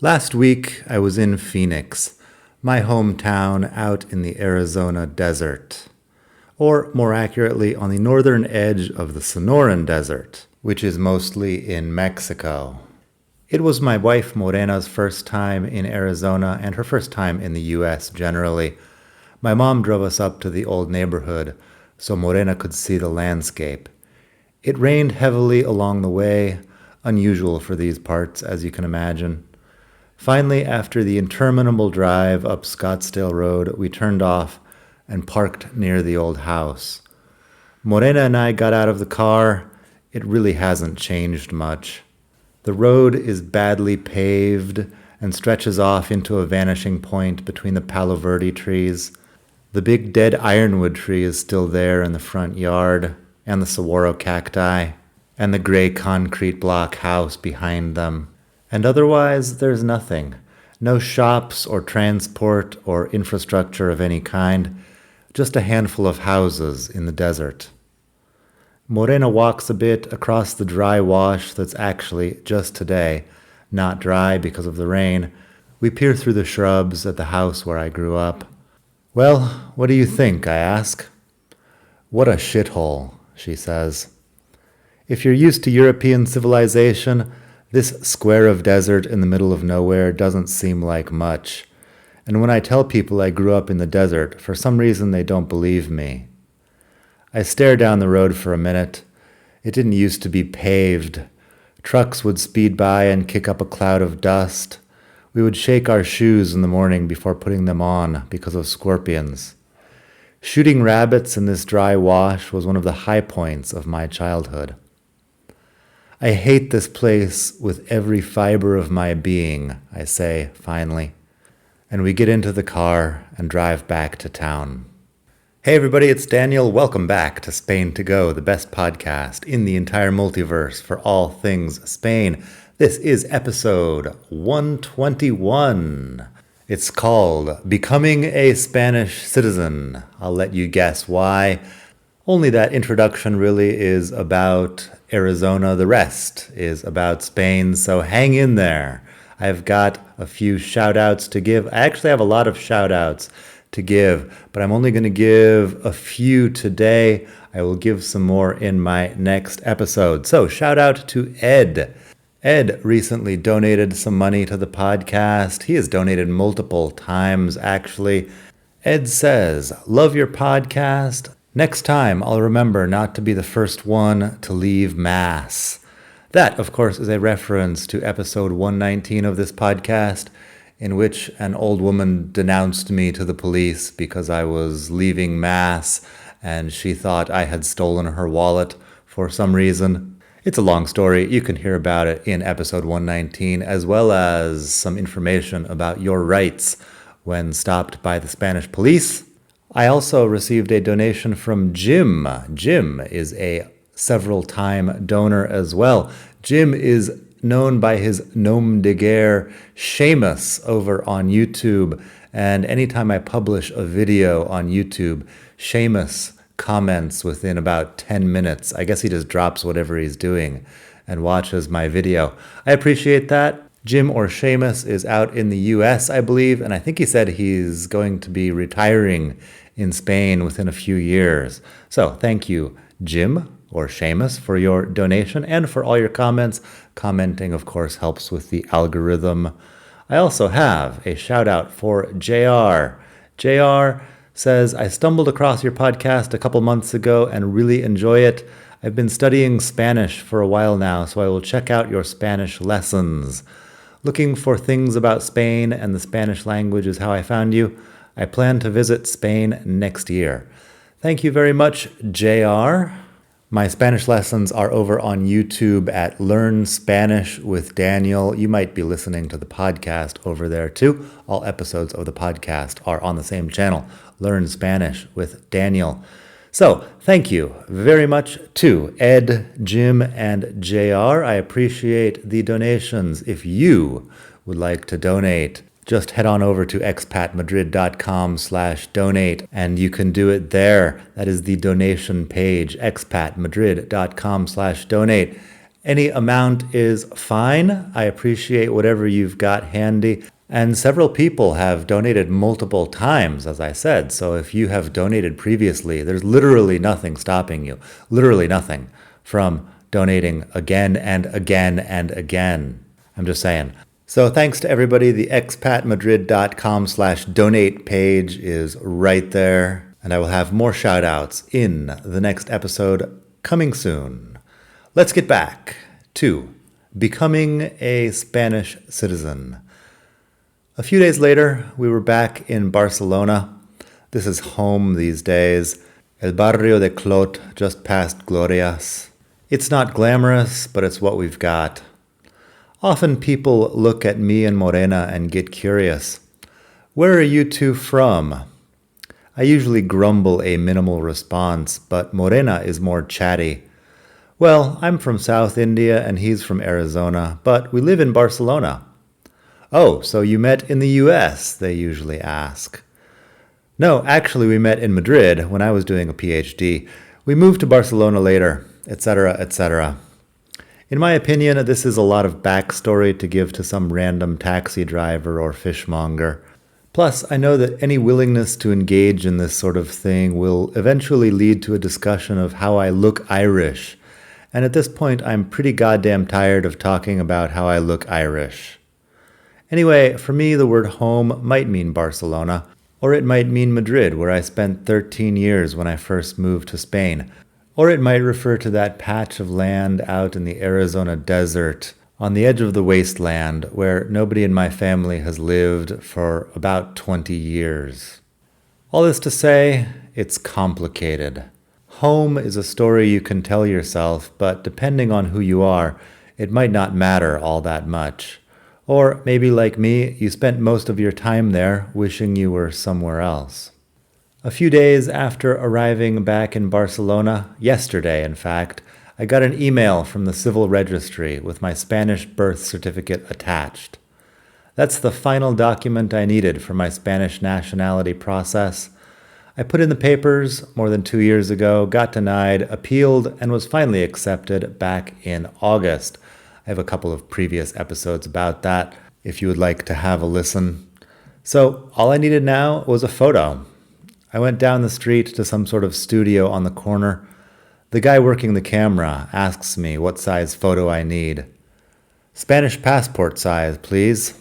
Last week, I was in Phoenix, my hometown out in the Arizona desert, or more accurately, on the northern edge of the Sonoran Desert, which is mostly in Mexico. It was my wife Morena's first time in Arizona and her first time in the U.S. generally. My mom drove us up to the old neighborhood so Morena could see the landscape. It rained heavily along the way, unusual for these parts, as you can imagine. Finally, after the interminable drive up Scottsdale Road, we turned off and parked near the old house. Morena and I got out of the car. It really hasn't changed much. The road is badly paved and stretches off into a vanishing point between the Palo Verde trees. The big dead ironwood tree is still there in the front yard, and the saguaro cacti, and the gray concrete block house behind them. And otherwise, there's nothing. No shops or transport or infrastructure of any kind, just a handful of houses in the desert. Morena walks a bit across the dry wash that's actually, just today, not dry because of the rain. We peer through the shrubs at the house where I grew up. "Well, what do you think?" I ask. "What a shithole," she says. If you're used to European civilization, this square of desert in the middle of nowhere doesn't seem like much. And when I tell people I grew up in the desert, for some reason they don't believe me. I stare down the road for a minute. It didn't used to be paved. Trucks would speed by and kick up a cloud of dust. We would shake our shoes in the morning before putting them on because of scorpions. Shooting rabbits in this dry wash was one of the high points of my childhood. I hate this place with every fiber of my being, I say, finally. And we get into the car and drive back to town. Hey everybody, it's Daniel. Welcome back to Spain to Go, the best podcast in the entire multiverse for all things Spain. This is episode 121. It's called Becoming a Spanish Citizen. I'll let you guess why. Only that introduction really is about Arizona. The rest is about Spain, so hang in there. I've got a few shout-outs to give. I actually have a lot of shout-outs to give, but I'm only going to give a few today. I will give some more in my next episode. So shout-out to Ed. Ed recently donated some money to the podcast. He has donated multiple times, actually. Ed says, "Love your podcast. Next time, I'll remember not to be the first one to leave Mass." That, of course, is a reference to episode 119 of this podcast, in which an old woman denounced me to the police because I was leaving Mass, and she thought I had stolen her wallet for some reason. It's a long story. You can hear about it in episode 119, as well as some information about your rights when stopped by the Spanish police. I also received a donation from Jim. Jim is a several-time donor as well. Jim is known by his nom de guerre, Seamus, over on YouTube. And anytime I publish a video on YouTube, Seamus comments within about 10 minutes. I guess he just drops whatever he's doing and watches my video. I appreciate that. Jim or Seamus is out in the US, I believe, and I think he said he's going to be retiring in Spain within a few years. So thank you, Jim or Seamus, for your donation and for all your comments. Commenting, of course, helps with the algorithm. I also have a shout out for JR. JR says, "I stumbled across your podcast a couple months ago and really enjoy it. I've been studying Spanish for a while now, so I will check out your Spanish lessons. Looking for things about Spain and the Spanish language is how I found you. I plan to visit Spain next year." Thank you very much, JR. My Spanish lessons are over on YouTube at Learn Spanish with Daniel. You might be listening to the podcast over there too. All episodes of the podcast are on the same channel, Learn Spanish with Daniel. So thank you very much to Ed, Jim, and JR. I appreciate the donations. If you would like to donate, just head on over to expatmadrid.com/donate, and you can do it there. That is the donation page, expatmadrid.com/donate. Any amount is fine. I appreciate whatever you've got handy. And several people have donated multiple times, as I said. So if you have donated previously, there's literally nothing stopping you, literally nothing, from donating again and again and again. I'm just saying. So thanks to everybody. The expatmadrid.com/donate page is right there. And I will have more shout outs in the next episode coming soon. Let's get back to becoming a Spanish citizen. A few days later, we were back in Barcelona. This is home these days. El barrio de Clot, just past Glorias. It's not glamorous, but it's what we've got. Often people look at me and Morena and get curious. Where are you two from? I usually grumble a minimal response, but Morena is more chatty. Well, I'm from South India and he's from Arizona, but we live in Barcelona. Oh, so you met in the US, they usually ask. No, actually we met in Madrid when I was doing a PhD. We moved to Barcelona later, etc., etc. In my opinion, this is a lot of backstory to give to some random taxi driver or fishmonger. Plus, I know that any willingness to engage in this sort of thing will eventually lead to a discussion of how I look Irish. And at this point, I'm pretty goddamn tired of talking about how I look Irish. Anyway, for me, the word home might mean Barcelona, or it might mean Madrid, where I spent 13 years when I first moved to Spain. Or it might refer to that patch of land out in the Arizona desert, on the edge of the wasteland, where nobody in my family has lived for about 20 years. All this to say, it's complicated. Home is a story you can tell yourself, but depending on who you are, it might not matter all that much. Or maybe like me, you spent most of your time there wishing you were somewhere else. A few days after arriving back in Barcelona, yesterday in fact, I got an email from the civil registry with my Spanish birth certificate attached. That's the final document I needed for my Spanish nationality process. I put in the papers more than 2 years ago, got denied, appealed, and was finally accepted back in August. I have a couple of previous episodes about that, if you would like to have a listen. So all I needed now was a photo. I went down the street to some sort of studio on the corner. The guy working the camera asks me what size photo I need. Spanish passport size, please.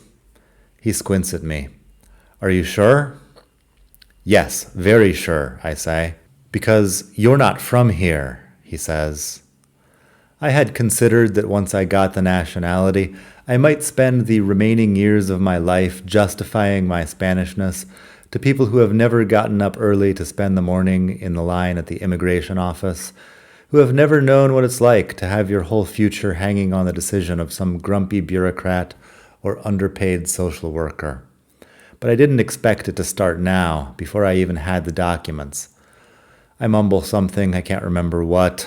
He squints at me. Are you sure? Yes, very sure, I say. Because you're not from here, he says. I had considered that once I got the nationality, I might spend the remaining years of my life justifying my Spanishness to people who have never gotten up early to spend the morning in the line at the immigration office, who have never known what it's like to have your whole future hanging on the decision of some grumpy bureaucrat or underpaid social worker. But I didn't expect it to start now, before I even had the documents. I mumble something, I can't remember what.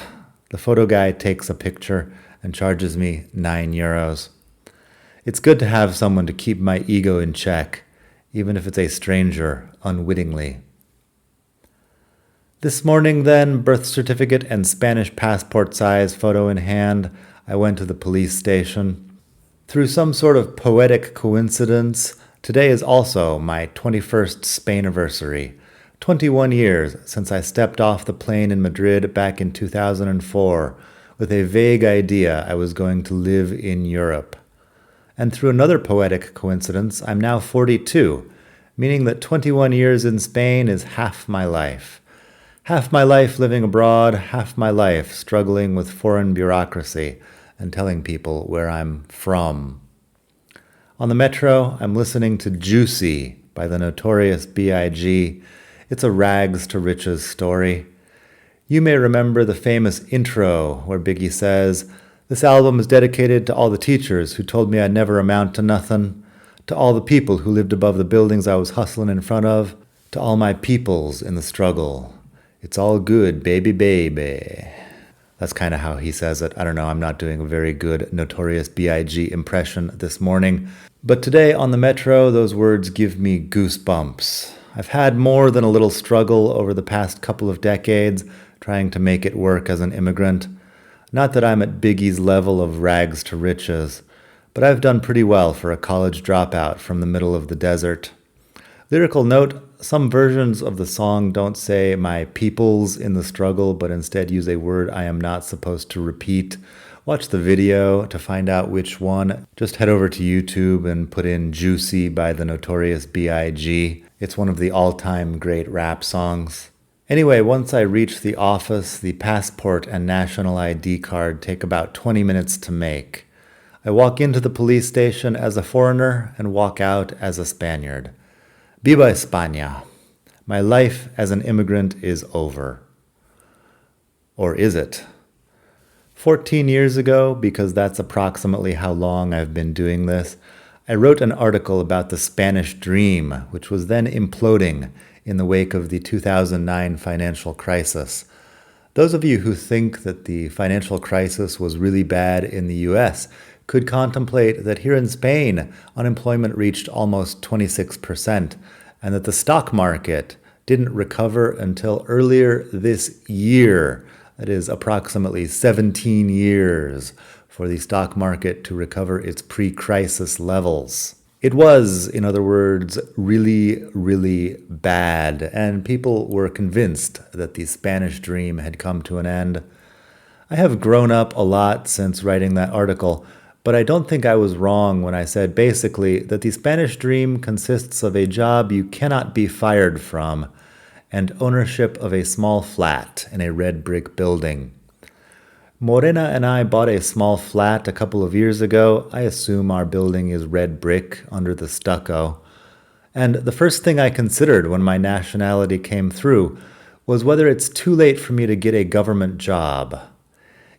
The photo guy takes a picture and charges me €9. It's good to have someone to keep my ego in check, even if it's a stranger, unwittingly. This morning, then, birth certificate and Spanish passport size photo in hand, I went to the police station. Through some sort of poetic coincidence, today is also my 21st Spainiversary. 21 years since I stepped off the plane in Madrid back in 2004 with a vague idea I was going to live in Europe. And through another poetic coincidence, I'm now 42, meaning that 21 years in Spain is half my life. Half my life living abroad, half my life struggling with foreign bureaucracy and telling people where I'm from. On the metro, I'm listening to Juicy by the Notorious B.I.G. It's a rags to riches story. You may remember the famous intro where Biggie says, "This album is dedicated to all the teachers who told me I'd never amount to nothing, to all the people who lived above the buildings I was hustling in front of, to all my peoples in the struggle. It's all good, baby, baby." That's kind of how he says it. I don't know, I'm not doing a very good Notorious B.I.G. impression this morning. But today on the metro, those words give me goosebumps. I've had more than a little struggle over the past couple of decades trying to make it work as an immigrant. Not that I'm at Biggie's level of rags to riches, but I've done pretty well for a college dropout from the middle of the desert. Lyrical note, some versions of the song don't say my peoples in the struggle, but instead use a word I am not supposed to repeat. Watch the video to find out which one. Just head over to YouTube and put in Juicy by the Notorious B.I.G. It's one of the all-time great rap songs. Anyway, once I reach the office, the passport and national ID card take about 20 minutes to make. I walk into the police station as a foreigner and walk out as a Spaniard. Viva España! My life as an immigrant is over. Or is it? 14 years ago, because that's approximately how long I've been doing this, I wrote an article about the Spanish dream, which was then imploding in the wake of the 2009 financial crisis. Those of you who think that the financial crisis was really bad in the US could contemplate that here in Spain, unemployment reached almost 26%, and that the stock market didn't recover until earlier this year. That is approximately 17 years for the stock market to recover its pre-crisis levels. It was, in other words, really, really bad, and people were convinced that the Spanish dream had come to an end. I have grown up a lot since writing that article, but I don't think I was wrong when I said basically that the Spanish dream consists of a job you cannot be fired from and ownership of a small flat in a red brick building. Morena and I bought a small flat a couple of years ago. I assume our building is red brick under the stucco. And the first thing I considered when my nationality came through was whether it's too late for me to get a government job.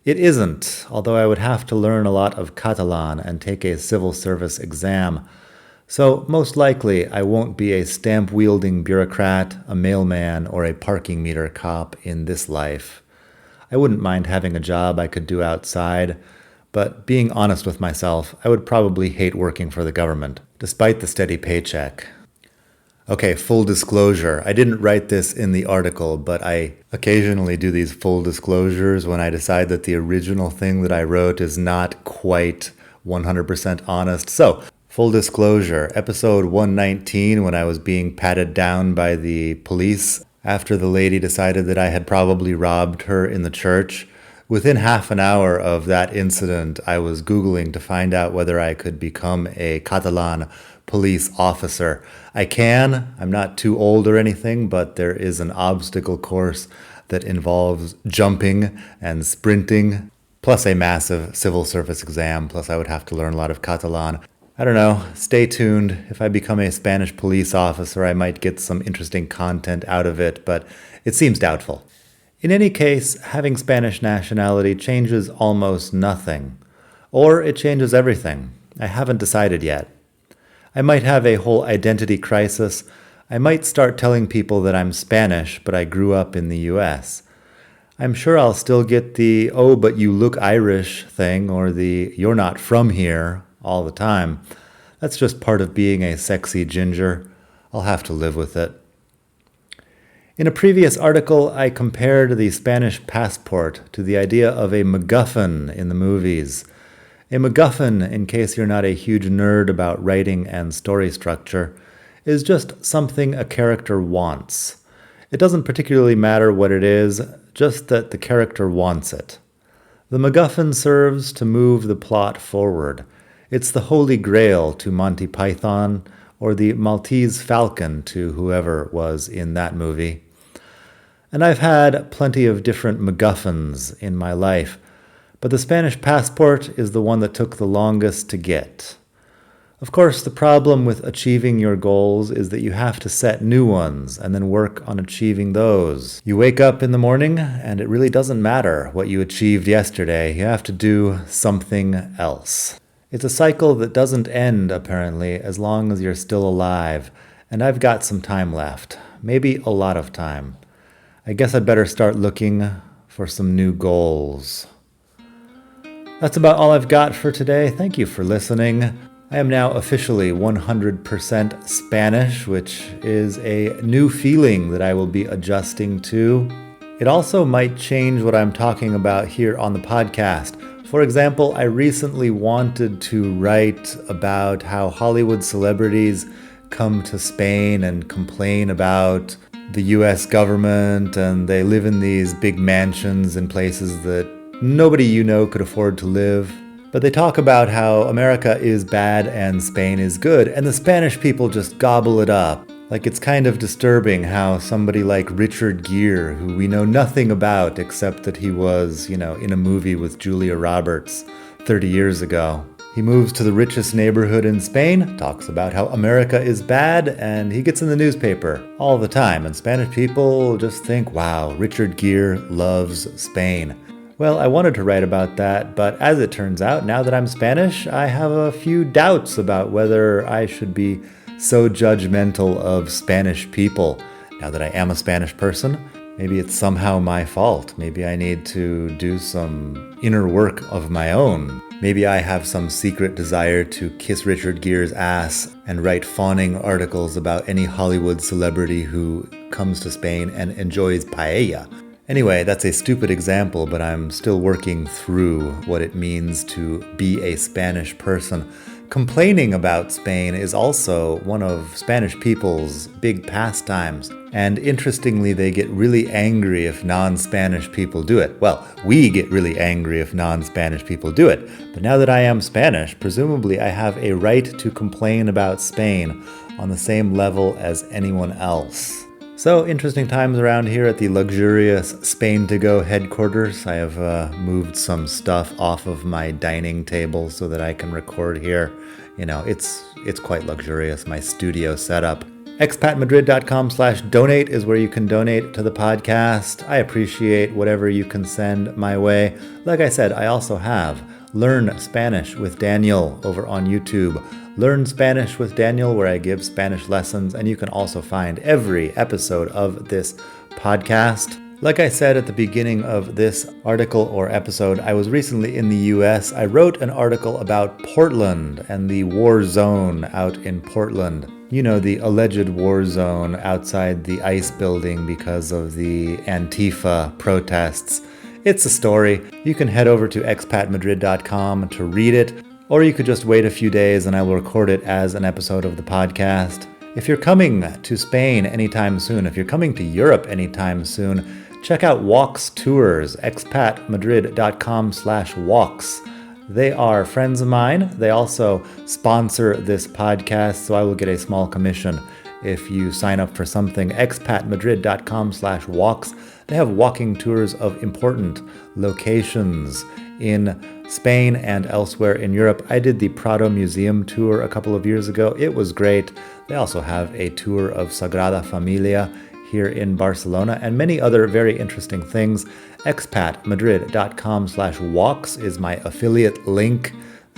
It isn't, although I would have to learn a lot of Catalan and take a civil service exam. So most likely I won't be a stamp-wielding bureaucrat, a mailman, or a parking meter cop in this life. I wouldn't mind having a job I could do outside, but being honest with myself, I would probably hate working for the government, despite the steady paycheck. Okay, full disclosure. I didn't write this in the article, but I occasionally do these full disclosures when I decide that the original thing that I wrote is not quite 100% honest. So, full disclosure, episode 119, when I was being patted down by the police after the lady decided that I had probably robbed her in the church, within half an hour of that incident, I was Googling to find out whether I could become a Catalan police officer. I can. I'm not too old or anything, but there is an obstacle course that involves jumping and sprinting, plus a massive civil service exam, plus I would have to learn a lot of Catalan. I don't know. Stay tuned. If I become a Spanish police officer, I might get some interesting content out of it, but it seems doubtful. In any case, having Spanish nationality changes almost nothing. Or it changes everything. I haven't decided yet. I might have a whole identity crisis. I might start telling people that I'm Spanish, but I grew up in the US. I'm sure I'll still get the, oh, but you look Irish thing, or the, you're not from here, all the time. That's just part of being a sexy ginger. I'll have to live with it. In a previous article, I compared the Spanish passport to the idea of a MacGuffin in the movies. A MacGuffin, in case you're not a huge nerd about writing and story structure, is just something a character wants. It doesn't particularly matter what it is, just that the character wants it. The MacGuffin serves to move the plot forward. It's the Holy Grail to Monty Python, or the Maltese Falcon to whoever was in that movie. And I've had plenty of different MacGuffins in my life, but the Spanish passport is the one that took the longest to get. Of course, the problem with achieving your goals is that you have to set new ones and then work on achieving those. You wake up in the morning and it really doesn't matter what you achieved yesterday. You have to do something else. It's a cycle that doesn't end, apparently, as long as you're still alive, and I've got some time left. Maybe a lot of time. I guess I'd better start looking for some new goals. That's about all I've got for today. Thank you for listening. I am now officially 100% Spanish, which is a new feeling that I will be adjusting to. It also might change what I'm talking about here on the podcast. For example, I recently wanted to write about how Hollywood celebrities come to Spain and complain about the US government, and they live in these big mansions in places that nobody you know could afford to live. But they talk about how America is bad and Spain is good, and the Spanish people just gobble it up. Like, it's kind of disturbing how somebody like Richard Gere, who we know nothing about except that he was, in a movie with Julia Roberts 30 years ago. He moves to the richest neighborhood in Spain, talks about how America is bad, and he gets in the newspaper all the time. And Spanish people just think, wow, Richard Gere loves Spain. Well, I wanted to write about that, but as it turns out, now that I'm Spanish, I have a few doubts about whether I should be so judgmental of Spanish people. Now that I am a Spanish person, maybe it's somehow my fault. Maybe I need to do some inner work of my own. Maybe I have some secret desire to kiss Richard Gere's ass and write fawning articles about any Hollywood celebrity who comes to Spain and enjoys paella. Anyway, that's a stupid example, but I'm still working through what it means to be a Spanish person. Complaining about Spain is also one of Spanish people's big pastimes, and interestingly, they get really angry if non-Spanish people do it. Well, we get really angry if non-Spanish people do it, but now that I am Spanish, presumably I have a right to complain about Spain on the same level as anyone else. So, interesting times around here at the luxurious Spain to Go headquarters. I have moved some stuff off of my dining table so that I can record here. It's quite luxurious, my studio setup. expatmadrid.com/donate is where you can donate to the podcast. I appreciate whatever you can send my way. Like I said, I also have Learn Spanish with Daniel over on YouTube. Learn Spanish with Daniel, where I give Spanish lessons, and you can also find every episode of this podcast. Like I said at the beginning of this article or episode, I was recently in the US. I wrote an article about Portland and the war zone out in Portland. The alleged war zone outside the ICE building because of the Antifa protests. It's a story. You can head over to expatmadrid.com to read it, or you could just wait a few days and I will record it as an episode of the podcast. If you're coming to Spain anytime soon, if you're coming to Europe anytime soon, check out Walks Tours, expatmadrid.com/walks. They are friends of mine. They also sponsor this podcast, so I will get a small commission if you sign up for something. expatmadrid.com/walks. They have walking tours of important locations in Spain and elsewhere in Europe. I did the Prado Museum tour a couple of years ago. It was great. They also have a tour of Sagrada Familia here in Barcelona and many other very interesting things. expatmadrid.com/walks is my affiliate link.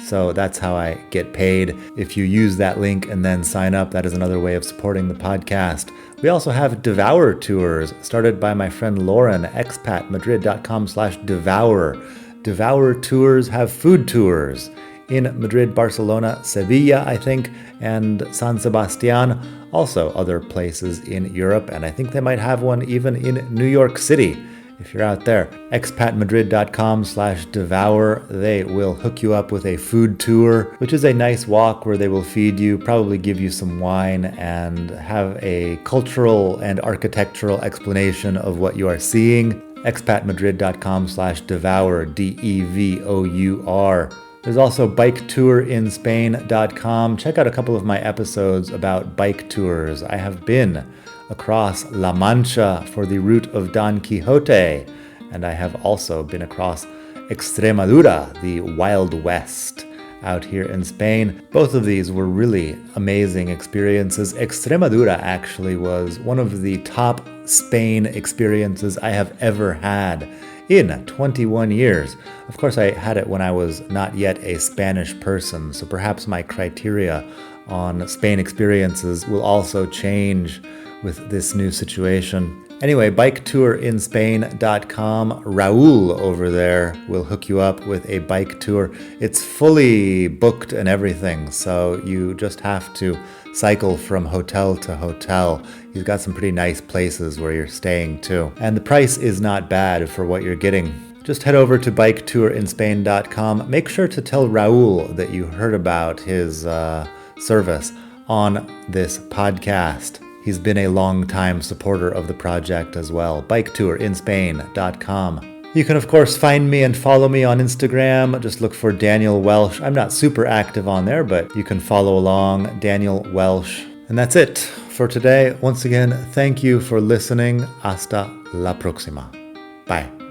So that's how I get paid. If you use that link and then sign up, that is another way of supporting the podcast. We also have Devour tours started by my friend Lauren, expatmadrid.com/devour. Devour tours have food tours in Madrid, Barcelona, Sevilla, I think, and San Sebastian, also other places in Europe, and I think they might have one even in New York City. If you're out there, expatmadrid.com/devour, they will hook you up with a food tour, which is a nice walk where they will feed you, probably give you some wine, and have a cultural and architectural explanation of what you are seeing. expatmadrid.com/devour, DEVOUR. There's also biketourinSpain.com. Check out a couple of my episodes about bike tours. I have been across La Mancha for the route of Don Quixote, and I have also been across Extremadura, the Wild West, out here in Spain. Both of these were really amazing experiences. Extremadura actually was one of the top Spain experiences I have ever had in 21 years. Of course, I had it when I was not yet a Spanish person, so perhaps my criteria on Spain experiences will also change with this new situation. Anyway, biketourinspain.com. Raul over there will hook you up with a bike tour. It's fully booked and everything, so you just have to cycle from hotel to hotel. He's got some pretty nice places where you're staying too. And the price is not bad for what you're getting. Just head over to biketourinspain.com. Make sure to tell Raul that you heard about his service on this podcast. He's been a long-time supporter of the project as well. biketourinspain.com. You can, of course, find me and follow me on Instagram. Just look for Daniel Welsh. I'm not super active on there, but you can follow along, Daniel Welsh. And that's it for today. Once again, thank you for listening. Hasta la próxima. Bye.